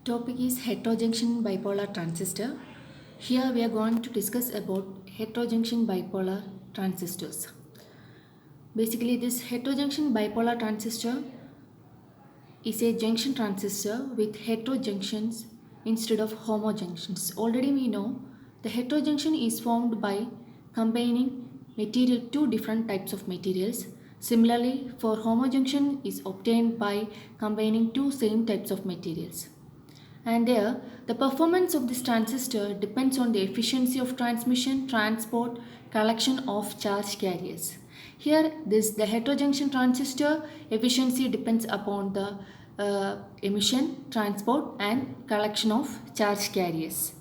Topic is heterojunction bipolar transistor. Here we are going to discuss about heterojunction bipolar transistors. Basically, this heterojunction bipolar transistor is a junction transistor with heterojunctions instead of homojunctions. Already we know the heterojunction is formed by combining two different types of materials. Similarly, for homojunction is obtained by combining two same types of materials. And there, the performance of this transistor depends on the efficiency of transmission, transport, collection of charge carriers. Here, the heterojunction transistor efficiency depends upon the emission, transport, and collection of charge carriers.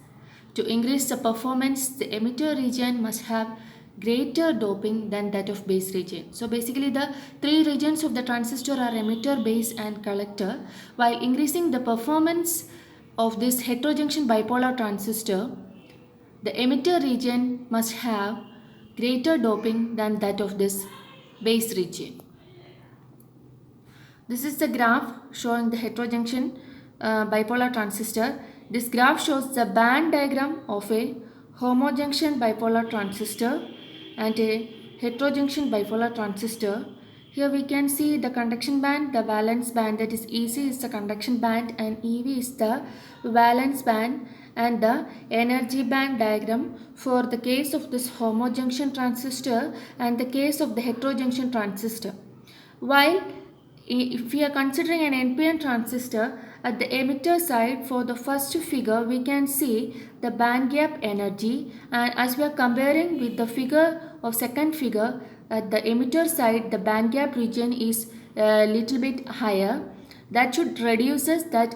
To increase the performance, the emitter region must have greater doping than that of base region. So basically the three regions of the transistor are emitter, base and collector. While increasing the performance of this heterojunction bipolar transistor, the emitter region must have greater doping than that of this base region. This is the graph showing the heterojunction bipolar transistor. This graph shows the band diagram of a homojunction bipolar transistor and a heterojunction bipolar transistor. Here we can see the conduction band, the valence band, that is EC is the conduction band and EV is the valence band, and the energy band diagram for the case of this homojunction transistor and the case of the heterojunction transistor. While if we are considering an NPN transistor, at the emitter side for the first figure we can see the band gap energy, and as we are comparing with the figure of second figure, at the emitter side the band gap region is a little bit higher. That should reduces that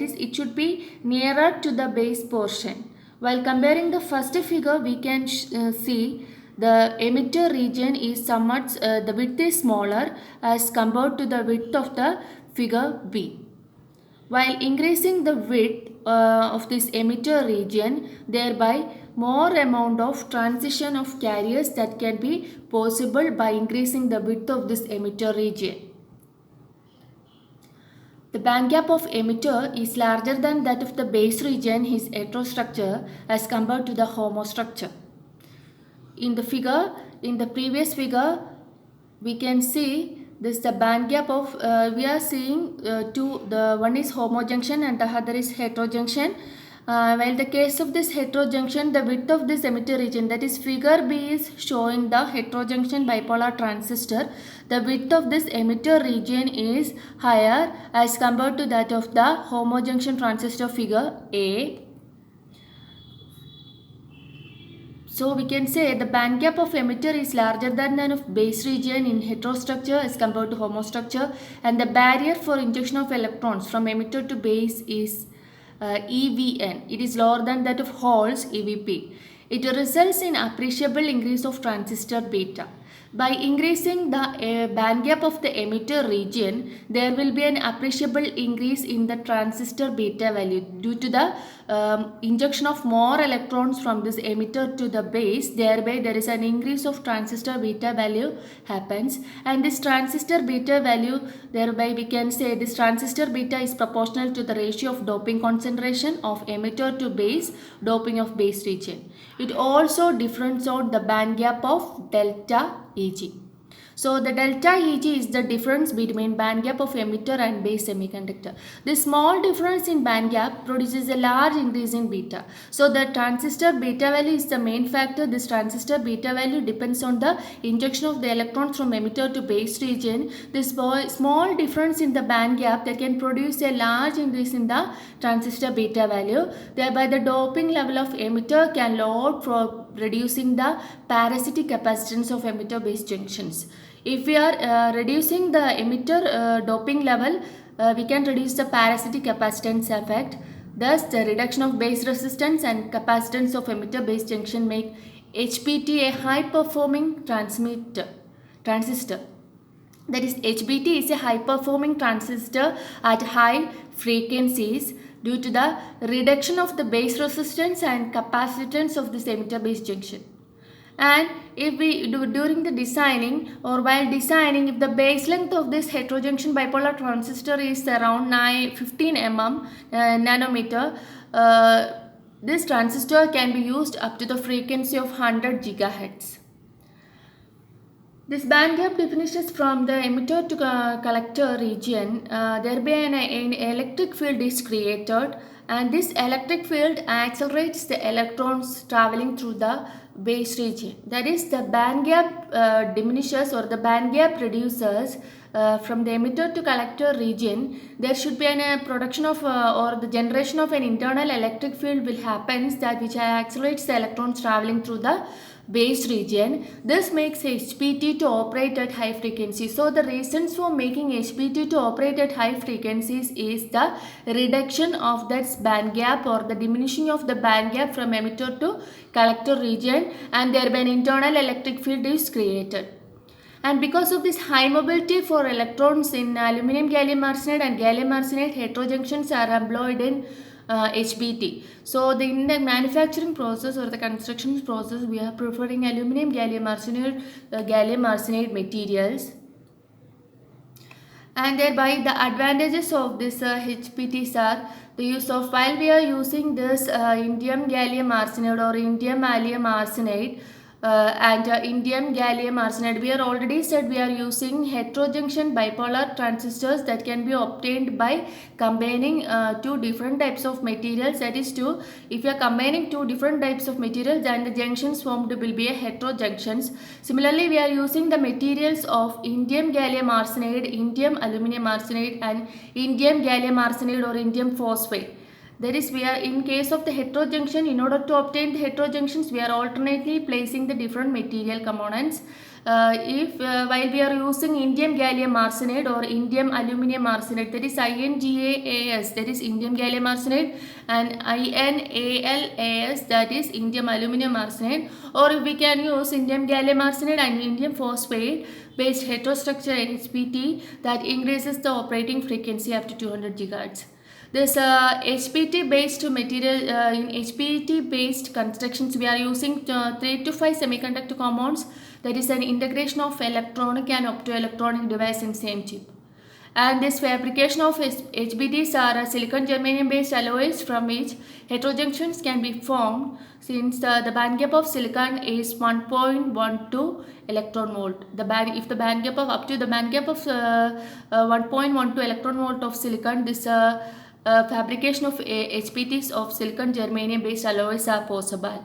is it should be nearer to the base portion. While comparing the first figure we can see the emitter region is somewhat the width is smaller as compared to the width of the figure B. While increasing the width of this emitter region, thereby more amount of transition of carriers that can be possible by increasing the width of this emitter region. The band gap of emitter is larger than that of the base region, his heterostructure, as compared to the homostructure. In the previous figure, we can see this the band gap of we are seeing the one is homojunction and the other is heterojunction. While the case of this heterojunction, the width of this emitter region, that is figure B, is showing the heterojunction bipolar transistor. The width of this emitter region is higher as compared to that of the homojunction transistor figure A. So we can say the band gap of emitter is larger than that of base region in heterostructure as compared to homostructure, and the barrier for injection of electrons from emitter to base is EVN. It is lower than that of holes, EVP. It results in appreciable increase of transistor beta. By increasing the band gap of the emitter region, there will be an appreciable increase in the transistor beta value due to the injection of more electrons from this emitter to the base. Thereby there is an increase of transistor beta value happens, and this transistor beta value, thereby we can say this transistor beta is proportional to the ratio of doping concentration of emitter to base, doping of base region. It also differs on the band gap of delta Eg. So the delta Eg is the difference between band gap of emitter and base semiconductor. This small difference in band gap produces a large increase in beta. So the transistor beta value is the main factor. This transistor beta value depends on the injection of the electrons from emitter to base region. This small difference in the band gap that can produce a large increase in the transistor beta value. Thereby the doping level of emitter can lower for reducing the parasitic capacitance of emitter base junctions. If we are reducing the emitter doping level, we can reduce the parasitic capacitance effect. Thus, the reduction of base resistance and capacitance of emitter base junction make HBT a high performing transistor. That is, HBT is a high performing transistor at high frequencies due to the reduction of the base resistance and capacitance of this emitter base junction. And if we do during the designing or while designing, if the base length of this heterojunction bipolar transistor is around 15 nanometer, this transistor can be used up to the frequency of 100 gigahertz. This band gap diminishes from the emitter to collector region. Thereby an electric field is created, and this electric field accelerates the electrons traveling through the base region. That is, the band gap diminishes or the band gap reduces from the emitter to collector region. There should be a production of or the generation of an internal electric field will happen, that which accelerates the electrons traveling through the base region. This makes HPT to operate at high frequency. So the reasons for making HPT to operate at high frequencies is the reduction of that band gap or the diminishing of the band gap from emitter to collector region, and thereby an internal electric field is created. And because of this high mobility for electrons in aluminum gallium arsenide and gallium arsenide, heterojunctions are employed in HBT. So in the manufacturing process or the construction process, we are preferring aluminum gallium arsenide materials. And thereby the advantages of this HPTs are the use of, while we are using this indium gallium arsenide or indium allium arsenide and indium gallium arsenide, we are already said we are using heterojunction bipolar transistors that can be obtained by combining two different types of materials. That is, if you are combining two different types of materials, then the junctions formed will be a heterojunctions. Similarly, we are using the materials of indium gallium arsenide, indium aluminum arsenide, and indium gallium arsenide or indium phosphate. That is, we are in case of the heterojunction, in order to obtain the heterojunctions, we are alternately placing the different material components. While we are using indium gallium arsenide or indium aluminum arsenide, that is INGAAS, that is indium gallium arsenide, and INALAS, that is indium aluminum arsenide, or we can use indium gallium arsenide and indium phosphate based heterostructure HPT that increases the operating frequency up to 200 GHz. This HPT based material, in HPT based constructions, we are using 3 to 5 semiconductor compounds, that is an integration of electronic and optoelectronic device in same chip. And this fabrication of HBTs are silicon germanium based alloys from which heterojunctions can be formed, since the band gap of silicon is 1.12 electron volt. If the band gap of up to the band gap of 1.12 electron volt of silicon, this fabrication of HPTs of silicon germanium based alloys are possible.